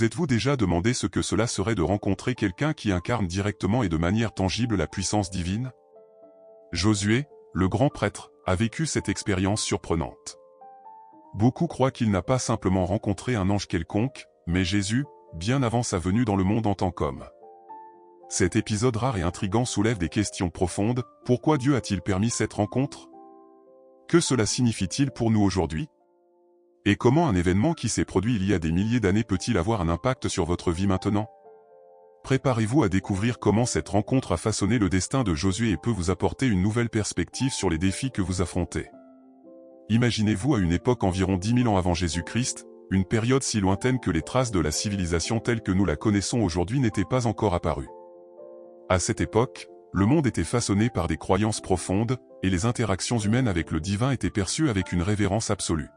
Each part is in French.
Vous êtes-vous déjà demandé ce que cela serait de rencontrer quelqu'un qui incarne directement et de manière tangible la puissance divine? Josué, le grand prêtre, a vécu cette expérience surprenante. Beaucoup croient qu'il n'a pas simplement rencontré un ange quelconque, mais Jésus, bien avant sa venue dans le monde en tant qu'homme. Cet épisode rare et intrigant soulève des questions profondes. Pourquoi Dieu a-t-il permis cette rencontre? Que cela signifie-t-il pour nous aujourd'hui? Et comment un événement qui s'est produit il y a des milliers d'années peut-il avoir un impact sur votre vie maintenant? Préparez-vous à découvrir comment cette rencontre a façonné le destin de Josué et peut vous apporter une nouvelle perspective sur les défis que vous affrontez. Imaginez-vous à une époque environ 10 000 ans avant Jésus-Christ, une période si lointaine que les traces de la civilisation telle que nous la connaissons aujourd'hui n'étaient pas encore apparues. À cette époque, le monde était façonné par des croyances profondes, et les interactions humaines avec le divin étaient perçues avec une révérence absolue.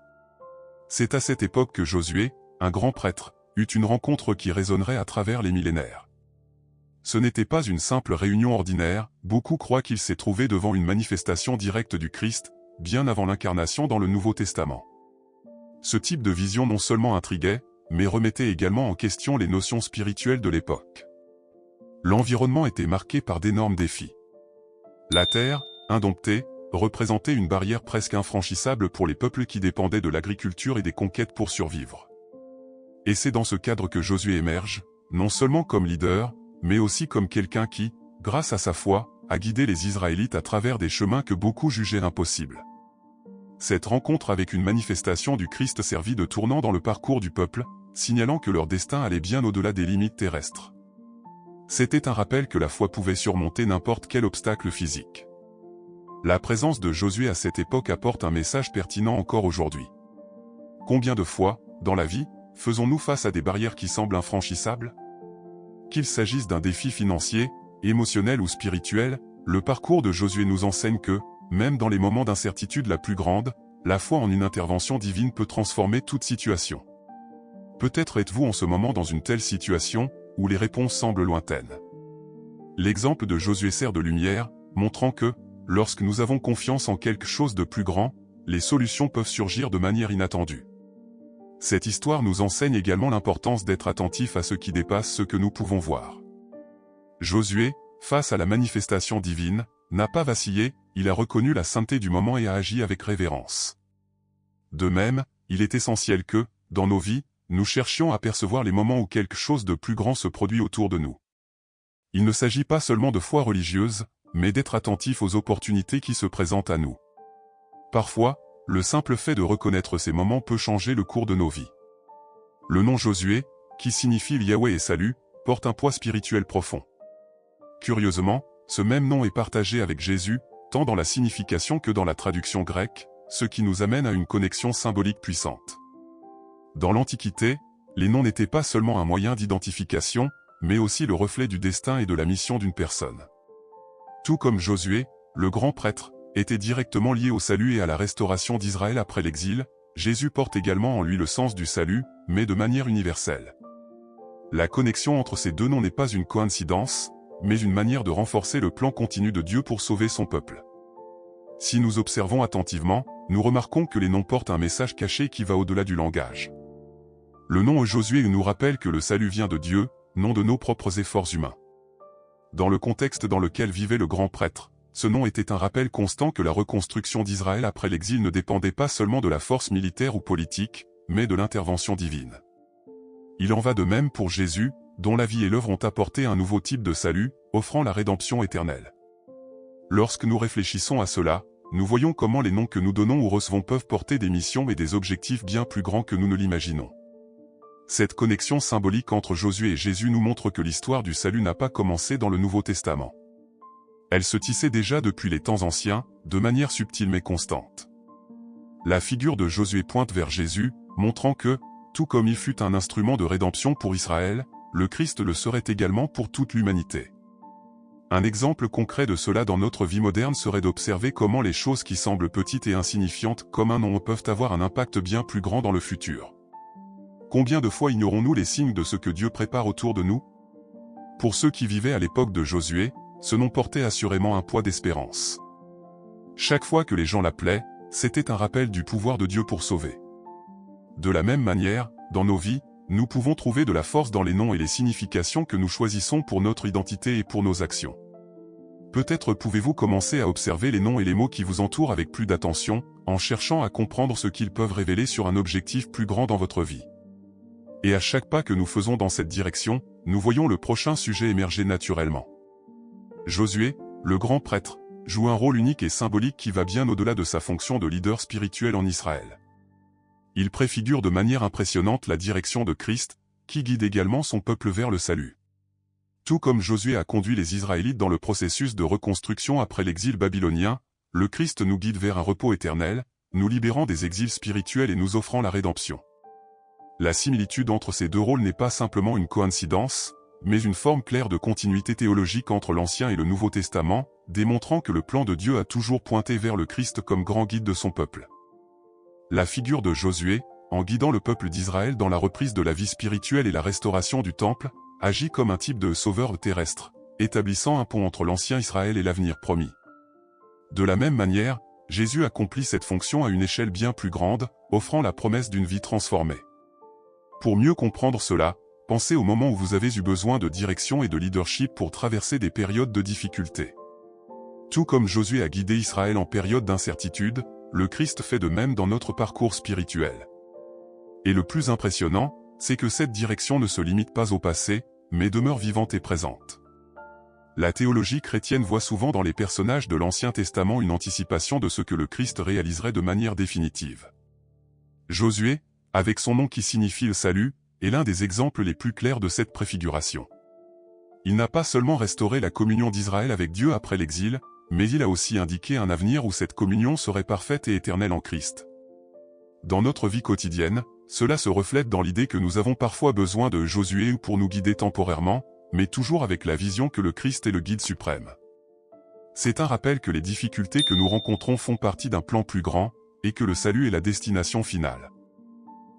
C'est à cette époque que Josué, un grand prêtre, eut une rencontre qui résonnerait à travers les millénaires. Ce n'était pas une simple réunion ordinaire, beaucoup croient qu'il s'est trouvé devant une manifestation directe du Christ, bien avant l'incarnation dans le Nouveau Testament. Ce type de vision non seulement intriguait, mais remettait également en question les notions spirituelles de l'époque. L'environnement était marqué par d'énormes défis. La terre, indomptée, représentait une barrière presque infranchissable pour les peuples qui dépendaient de l'agriculture et des conquêtes pour survivre. Et c'est dans ce cadre que Josué émerge, non seulement comme leader, mais aussi comme quelqu'un qui, grâce à sa foi, a guidé les Israélites à travers des chemins que beaucoup jugeaient impossibles. Cette rencontre avec une manifestation du Christ servit de tournant dans le parcours du peuple, signalant que leur destin allait bien au-delà des limites terrestres. C'était un rappel que la foi pouvait surmonter n'importe quel obstacle physique. La présence de Josué à cette époque apporte un message pertinent encore aujourd'hui. Combien de fois, dans la vie, faisons-nous face à des barrières qui semblent infranchissables? Qu'il s'agisse d'un défi financier, émotionnel ou spirituel, le parcours de Josué nous enseigne que, même dans les moments d'incertitude la plus grande, la foi en une intervention divine peut transformer toute situation. Peut-être êtes-vous en ce moment dans une telle situation, où les réponses semblent lointaines. L'exemple de Josué sert de lumière, montrant que, lorsque nous avons confiance en quelque chose de plus grand, les solutions peuvent surgir de manière inattendue. Cette histoire nous enseigne également l'importance d'être attentif à ce qui dépasse ce que nous pouvons voir. Josué, face à la manifestation divine, n'a pas vacillé, il a reconnu la sainteté du moment et a agi avec révérence. De même, il est essentiel que, dans nos vies, nous cherchions à percevoir les moments où quelque chose de plus grand se produit autour de nous. Il ne s'agit pas seulement de foi religieuse, mais d'être attentif aux opportunités qui se présentent à nous. Parfois, le simple fait de reconnaître ces moments peut changer le cours de nos vies. Le nom Josué, qui signifie Yahweh et salut, porte un poids spirituel profond. Curieusement, ce même nom est partagé avec Jésus, tant dans la signification que dans la traduction grecque, ce qui nous amène à une connexion symbolique puissante. Dans l'Antiquité, les noms n'étaient pas seulement un moyen d'identification, mais aussi le reflet du destin et de la mission d'une personne. Tout comme Josué, le grand prêtre, était directement lié au salut et à la restauration d'Israël après l'exil, Jésus porte également en lui le sens du salut, mais de manière universelle. La connexion entre ces deux noms n'est pas une coïncidence, mais une manière de renforcer le plan continu de Dieu pour sauver son peuple. Si nous observons attentivement, nous remarquons que les noms portent un message caché qui va au-delà du langage. Le nom Josué nous rappelle que le salut vient de Dieu, non de nos propres efforts humains. Dans le contexte dans lequel vivait le grand prêtre, ce nom était un rappel constant que la reconstruction d'Israël après l'exil ne dépendait pas seulement de la force militaire ou politique, mais de l'intervention divine. Il en va de même pour Jésus, dont la vie et l'œuvre ont apporté un nouveau type de salut, offrant la rédemption éternelle. Lorsque nous réfléchissons à cela, nous voyons comment les noms que nous donnons ou recevons peuvent porter des missions et des objectifs bien plus grands que nous ne l'imaginons. Cette connexion symbolique entre Josué et Jésus nous montre que l'histoire du salut n'a pas commencé dans le Nouveau Testament. Elle se tissait déjà depuis les temps anciens, de manière subtile mais constante. La figure de Josué pointe vers Jésus, montrant que, tout comme il fut un instrument de rédemption pour Israël, le Christ le serait également pour toute l'humanité. Un exemple concret de cela dans notre vie moderne serait d'observer comment les choses qui semblent petites et insignifiantes comme un nom peuvent avoir un impact bien plus grand dans le futur. Combien de fois ignorons-nous les signes de ce que Dieu prépare autour de nous? Pour ceux qui vivaient à l'époque de Josué, ce nom portait assurément un poids d'espérance. Chaque fois que les gens l'appelaient, c'était un rappel du pouvoir de Dieu pour sauver. De la même manière, dans nos vies, nous pouvons trouver de la force dans les noms et les significations que nous choisissons pour notre identité et pour nos actions. Peut-être pouvez-vous commencer à observer les noms et les mots qui vous entourent avec plus d'attention, en cherchant à comprendre ce qu'ils peuvent révéler sur un objectif plus grand dans votre vie. Et à chaque pas que nous faisons dans cette direction, nous voyons le prochain sujet émerger naturellement. Josué, le grand prêtre, joue un rôle unique et symbolique qui va bien au-delà de sa fonction de leader spirituel en Israël. Il préfigure de manière impressionnante la direction de Christ, qui guide également son peuple vers le salut. Tout comme Josué a conduit les Israélites dans le processus de reconstruction après l'exil babylonien, le Christ nous guide vers un repos éternel, nous libérant des exils spirituels et nous offrant la rédemption. La similitude entre ces deux rôles n'est pas simplement une coïncidence, mais une forme claire de continuité théologique entre l'Ancien et le Nouveau Testament, démontrant que le plan de Dieu a toujours pointé vers le Christ comme grand guide de son peuple. La figure de Josué, en guidant le peuple d'Israël dans la reprise de la vie spirituelle et la restauration du temple, agit comme un type de sauveur terrestre, établissant un pont entre l'ancien Israël et l'avenir promis. De la même manière, Jésus accomplit cette fonction à une échelle bien plus grande, offrant la promesse d'une vie transformée. Pour mieux comprendre cela, pensez au moment où vous avez eu besoin de direction et de leadership pour traverser des périodes de difficulté. Tout comme Josué a guidé Israël en période d'incertitude, le Christ fait de même dans notre parcours spirituel. Et le plus impressionnant, c'est que cette direction ne se limite pas au passé, mais demeure vivante et présente. La théologie chrétienne voit souvent dans les personnages de l'Ancien Testament une anticipation de ce que le Christ réaliserait de manière définitive. Josué, avec son nom qui signifie le salut, est l'un des exemples les plus clairs de cette préfiguration. Il n'a pas seulement restauré la communion d'Israël avec Dieu après l'exil, mais il a aussi indiqué un avenir où cette communion serait parfaite et éternelle en Christ. Dans notre vie quotidienne, cela se reflète dans l'idée que nous avons parfois besoin de Josué pour nous guider temporairement, mais toujours avec la vision que le Christ est le guide suprême. C'est un rappel que les difficultés que nous rencontrons font partie d'un plan plus grand, et que le salut est la destination finale.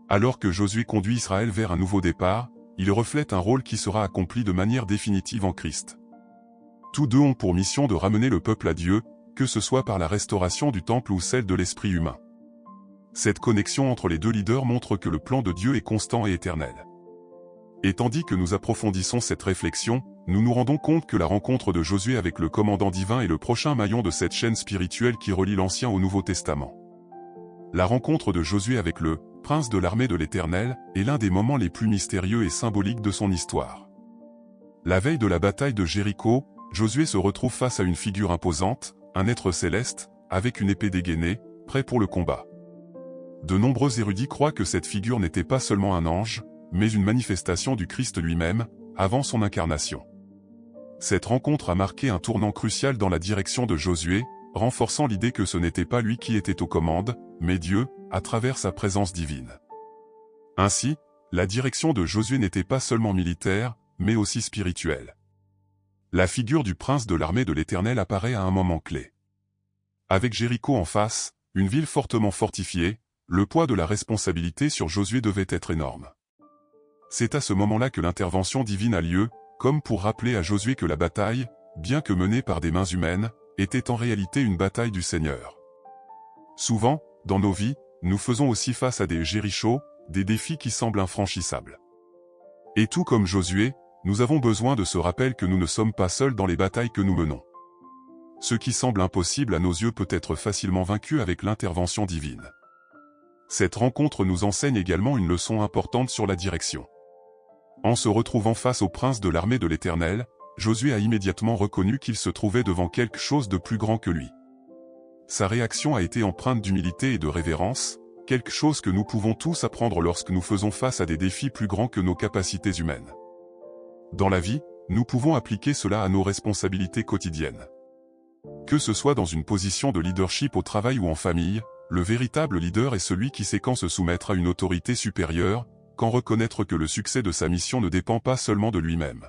Alors que Josué conduit Israël vers un nouveau départ, il reflète un rôle qui sera accompli de manière définitive en Christ. Tous deux ont pour mission de ramener le peuple à Dieu, que ce soit par la restauration du temple ou celle de l'esprit humain. Cette connexion entre les deux leaders montre que le plan de Dieu est constant et éternel. Et tandis que nous approfondissons cette réflexion, nous nous rendons compte que la rencontre de Josué avec le commandant divin est le prochain maillon de cette chaîne spirituelle qui relie l'Ancien au Nouveau Testament. La rencontre de Josué avec le prince de l'armée de l'Éternel est l'un des moments les plus mystérieux et symboliques de son histoire. La veille de la bataille de Jéricho, Josué se retrouve face à une figure imposante, un être céleste, avec une épée dégainée, prêt pour le combat. De nombreux érudits croient que cette figure n'était pas seulement un ange, mais une manifestation du Christ lui-même, avant son incarnation. Cette rencontre a marqué un tournant crucial dans la direction de Josué, renforçant l'idée que ce n'était pas lui qui était aux commandes, mais Dieu, à travers sa présence divine. Ainsi, la direction de Josué n'était pas seulement militaire, mais aussi spirituelle. La figure du prince de l'armée de l'Éternel apparaît à un moment clé. Avec Jéricho en face, une ville fortement fortifiée, le poids de la responsabilité sur Josué devait être énorme. C'est à ce moment-là que l'intervention divine a lieu, comme pour rappeler à Josué que la bataille, bien que menée par des mains humaines, était en réalité une bataille du Seigneur. Souvent, dans nos vies, nous faisons aussi face à des Jéricho, des défis qui semblent infranchissables. Et tout comme Josué, nous avons besoin de ce rappel que nous ne sommes pas seuls dans les batailles que nous menons. Ce qui semble impossible à nos yeux peut être facilement vaincu avec l'intervention divine. Cette rencontre nous enseigne également une leçon importante sur la direction. En se retrouvant face au prince de l'armée de l'Éternel, Josué a immédiatement reconnu qu'il se trouvait devant quelque chose de plus grand que lui. Sa réaction a été empreinte d'humilité et de révérence, quelque chose que nous pouvons tous apprendre lorsque nous faisons face à des défis plus grands que nos capacités humaines. Dans la vie, nous pouvons appliquer cela à nos responsabilités quotidiennes. Que ce soit dans une position de leadership au travail ou en famille, le véritable leader est celui qui sait quand se soumettre à une autorité supérieure, quand reconnaître que le succès de sa mission ne dépend pas seulement de lui-même.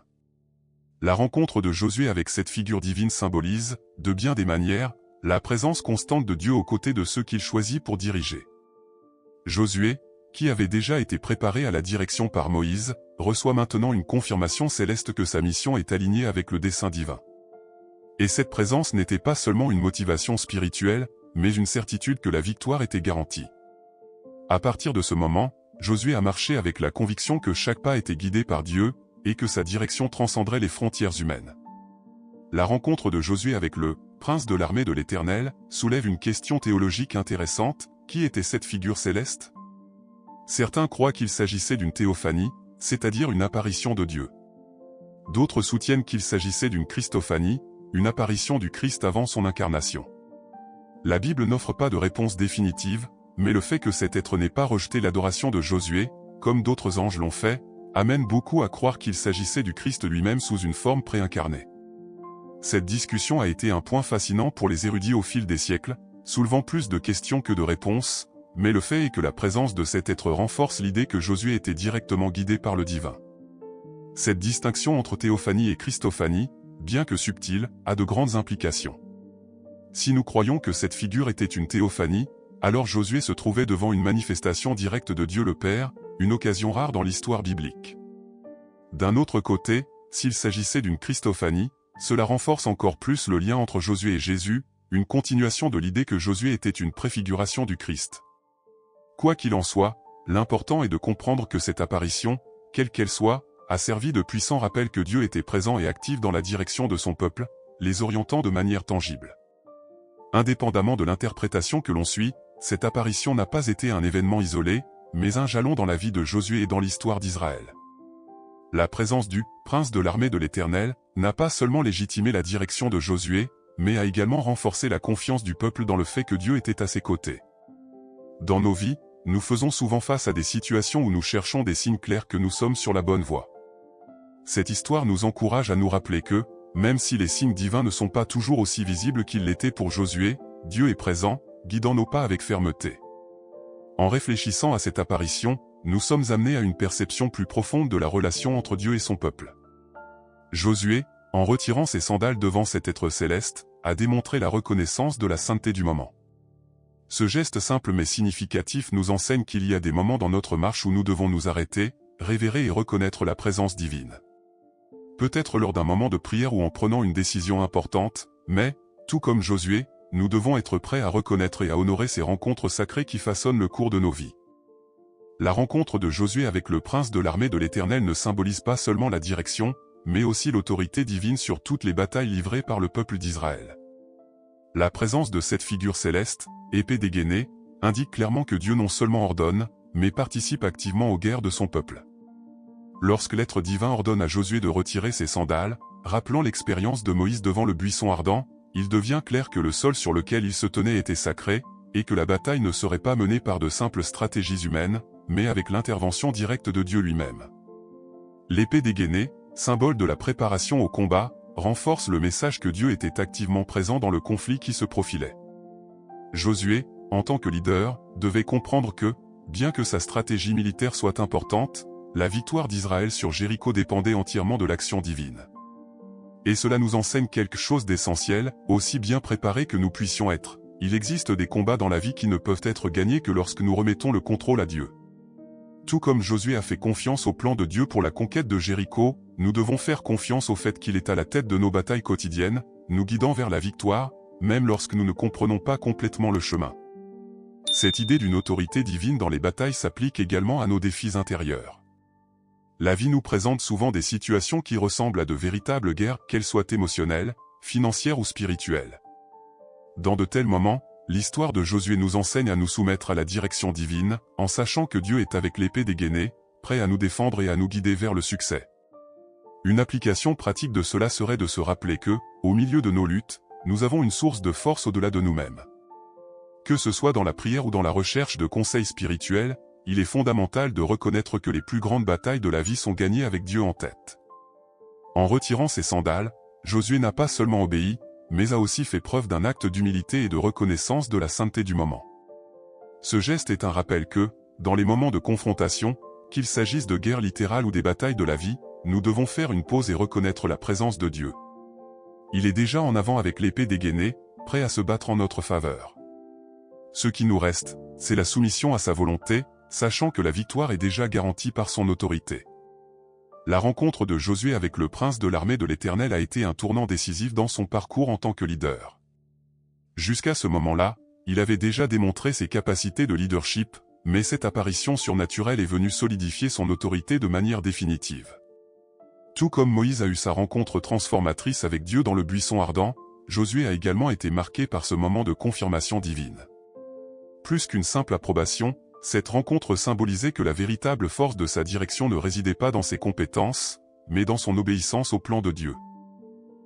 La rencontre de Josué avec cette figure divine symbolise, de bien des manières, la présence constante de Dieu aux côtés de ceux qu'il choisit pour diriger. Josué, qui avait déjà été préparé à la direction par Moïse, reçoit maintenant une confirmation céleste que sa mission est alignée avec le dessein divin. Et cette présence n'était pas seulement une motivation spirituelle, mais une certitude que la victoire était garantie. À partir de ce moment, Josué a marché avec la conviction que chaque pas était guidé par Dieu, et que sa direction transcenderait les frontières humaines. La rencontre de Josué avec le prince de l'armée de l'Éternel soulève une question théologique intéressante: qui était cette figure céleste? Certains croient qu'il s'agissait d'une théophanie, c'est-à-dire une apparition de Dieu. D'autres soutiennent qu'il s'agissait d'une Christophanie, une apparition du Christ avant son incarnation. La Bible n'offre pas de réponse définitive, mais le fait que cet être n'ait pas rejeté l'adoration de Josué, comme d'autres anges l'ont fait, amène beaucoup à croire qu'il s'agissait du Christ lui-même sous une forme préincarnée. Cette discussion a été un point fascinant pour les érudits au fil des siècles, soulevant plus de questions que de réponses, mais le fait est que la présence de cet être renforce l'idée que Josué était directement guidé par le divin. Cette distinction entre théophanie et christophanie, bien que subtile, a de grandes implications. Si nous croyons que cette figure était une théophanie, alors Josué se trouvait devant une manifestation directe de Dieu le Père, une occasion rare dans l'histoire biblique. D'un autre côté, s'il s'agissait d'une christophanie, cela renforce encore plus le lien entre Josué et Jésus, une continuation de l'idée que Josué était une préfiguration du Christ. Quoi qu'il en soit, l'important est de comprendre que cette apparition, quelle qu'elle soit, a servi de puissant rappel que Dieu était présent et actif dans la direction de son peuple, les orientant de manière tangible. Indépendamment de l'interprétation que l'on suit, cette apparition n'a pas été un événement isolé, mais un jalon dans la vie de Josué et dans l'histoire d'Israël. La présence du prince de l'armée de l'Éternel n'a pas seulement légitimé la direction de Josué, mais a également renforcé la confiance du peuple dans le fait que Dieu était à ses côtés. Dans nos vies, nous faisons souvent face à des situations où nous cherchons des signes clairs que nous sommes sur la bonne voie. Cette histoire nous encourage à nous rappeler que, même si les signes divins ne sont pas toujours aussi visibles qu'ils l'étaient pour Josué, Dieu est présent, guidant nos pas avec fermeté. En réfléchissant à cette apparition, nous sommes amenés à une perception plus profonde de la relation entre Dieu et son peuple. Josué, en retirant ses sandales devant cet être céleste, a démontré la reconnaissance de la sainteté du moment. Ce geste simple mais significatif nous enseigne qu'il y a des moments dans notre marche où nous devons nous arrêter, révérer et reconnaître la présence divine. Peut-être lors d'un moment de prière ou en prenant une décision importante, mais, tout comme Josué, nous devons être prêts à reconnaître et à honorer ces rencontres sacrées qui façonnent le cours de nos vies. La rencontre de Josué avec le prince de l'armée de l'Éternel ne symbolise pas seulement la direction, mais aussi l'autorité divine sur toutes les batailles livrées par le peuple d'Israël. La présence de cette figure céleste, épée dégainée, indique clairement que Dieu non seulement ordonne, mais participe activement aux guerres de son peuple. Lorsque l'être divin ordonne à Josué de retirer ses sandales, rappelant l'expérience de Moïse devant le buisson ardent, il devient clair que le sol sur lequel il se tenait était sacré, et que la bataille ne serait pas menée par de simples stratégies humaines, mais avec l'intervention directe de Dieu lui-même. L'épée dégainée, symbole de la préparation au combat, renforce le message que Dieu était activement présent dans le conflit qui se profilait. Josué, en tant que leader, devait comprendre que, bien que sa stratégie militaire soit importante, la victoire d'Israël sur Jéricho dépendait entièrement de l'action divine. Et cela nous enseigne quelque chose d'essentiel, aussi bien préparés que nous puissions être. Il existe des combats dans la vie qui ne peuvent être gagnés que lorsque nous remettons le contrôle à Dieu. Tout comme Josué a fait confiance au plan de Dieu pour la conquête de Jéricho, nous devons faire confiance au fait qu'il est à la tête de nos batailles quotidiennes, nous guidant vers la victoire, même lorsque nous ne comprenons pas complètement le chemin. Cette idée d'une autorité divine dans les batailles s'applique également à nos défis intérieurs. La vie nous présente souvent des situations qui ressemblent à de véritables guerres, qu'elles soient émotionnelles, financières ou spirituelles. Dans de tels moments, l'histoire de Josué nous enseigne à nous soumettre à la direction divine, en sachant que Dieu est avec l'épée dégainée, prêt à nous défendre et à nous guider vers le succès. Une application pratique de cela serait de se rappeler que, au milieu de nos luttes, nous avons une source de force au-delà de nous-mêmes. Que ce soit dans la prière ou dans la recherche de conseils spirituels, il est fondamental de reconnaître que les plus grandes batailles de la vie sont gagnées avec Dieu en tête. En retirant ses sandales, Josué n'a pas seulement obéi, mais a aussi fait preuve d'un acte d'humilité et de reconnaissance de la sainteté du moment. Ce geste est un rappel que, dans les moments de confrontation, qu'il s'agisse de guerres littérales ou des batailles de la vie, nous devons faire une pause et reconnaître la présence de Dieu. Il est déjà en avant avec l'épée dégainée, prêt à se battre en notre faveur. Ce qui nous reste, c'est la soumission à sa volonté, sachant que la victoire est déjà garantie par son autorité. La rencontre de Josué avec le prince de l'armée de l'Éternel a été un tournant décisif dans son parcours en tant que leader. Jusqu'à ce moment-là, il avait déjà démontré ses capacités de leadership, mais cette apparition surnaturelle est venue solidifier son autorité de manière définitive. Tout comme Moïse a eu sa rencontre transformatrice avec Dieu dans le buisson ardent, Josué a également été marqué par ce moment de confirmation divine. Plus qu'une simple approbation, cette rencontre symbolisait que la véritable force de sa direction ne résidait pas dans ses compétences, mais dans son obéissance au plan de Dieu.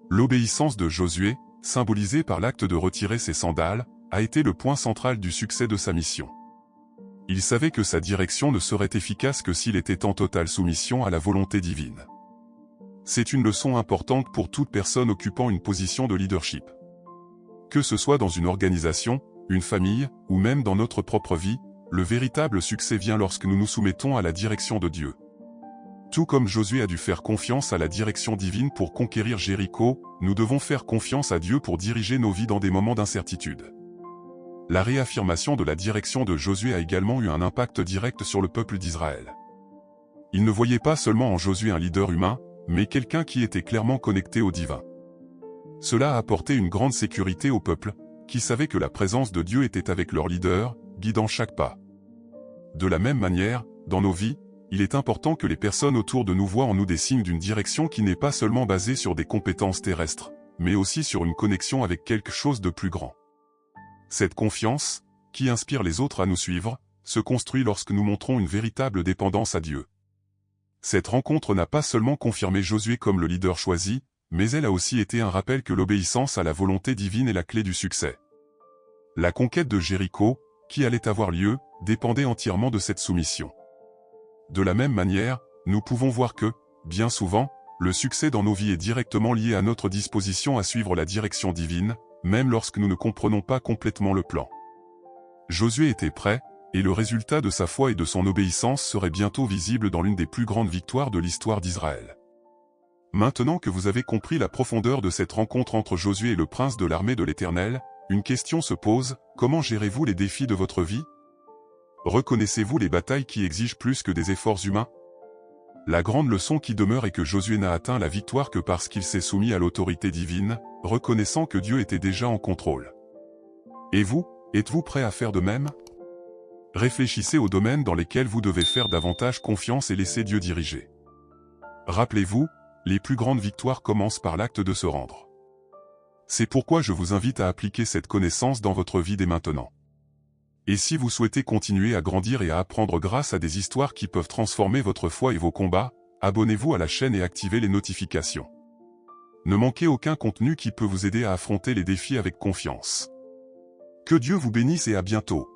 L'obéissance de Josué, symbolisée par l'acte de retirer ses sandales, a été le point central du succès de sa mission. Il savait que sa direction ne serait efficace que s'il était en totale soumission à la volonté divine. C'est une leçon importante pour toute personne occupant une position de leadership. Que ce soit dans une organisation, une famille, ou même dans notre propre vie, le véritable succès vient lorsque nous nous soumettons à la direction de Dieu. Tout comme Josué a dû faire confiance à la direction divine pour conquérir Jéricho, nous devons faire confiance à Dieu pour diriger nos vies dans des moments d'incertitude. La réaffirmation de la direction de Josué a également eu un impact direct sur le peuple d'Israël. Il ne voyait pas seulement en Josué un leader humain, mais quelqu'un qui était clairement connecté au divin. Cela a apporté une grande sécurité au peuple, qui savait que la présence de Dieu était avec leur leader, guidant chaque pas. De la même manière, dans nos vies, il est important que les personnes autour de nous voient en nous des signes d'une direction qui n'est pas seulement basée sur des compétences terrestres, mais aussi sur une connexion avec quelque chose de plus grand. Cette confiance, qui inspire les autres à nous suivre, se construit lorsque nous montrons une véritable dépendance à Dieu. Cette rencontre n'a pas seulement confirmé Josué comme le leader choisi, mais elle a aussi été un rappel que l'obéissance à la volonté divine est la clé du succès. La conquête de Jéricho, qui allait avoir lieu, dépendait entièrement de cette soumission. De la même manière, nous pouvons voir que, bien souvent, le succès dans nos vies est directement lié à notre disposition à suivre la direction divine, même lorsque nous ne comprenons pas complètement le plan. Josué était prêt, et le résultat de sa foi et de son obéissance serait bientôt visible dans l'une des plus grandes victoires de l'histoire d'Israël. Maintenant que vous avez compris la profondeur de cette rencontre entre Josué et le prince de l'armée de l'Éternel, une question se pose, comment gérez-vous les défis de votre vie? Reconnaissez-vous les batailles qui exigent plus que des efforts humains? La grande leçon qui demeure est que Josué n'a atteint la victoire que parce qu'il s'est soumis à l'autorité divine, reconnaissant que Dieu était déjà en contrôle. Et vous, êtes-vous prêt à faire de même? Réfléchissez aux domaines dans lesquels vous devez faire davantage confiance et laisser Dieu diriger. Rappelez-vous, les plus grandes victoires commencent par l'acte de se rendre. C'est pourquoi je vous invite à appliquer cette connaissance dans votre vie dès maintenant. Et si vous souhaitez continuer à grandir et à apprendre grâce à des histoires qui peuvent transformer votre foi et vos combats, abonnez-vous à la chaîne et activez les notifications. Ne manquez aucun contenu qui peut vous aider à affronter les défis avec confiance. Que Dieu vous bénisse et à bientôt.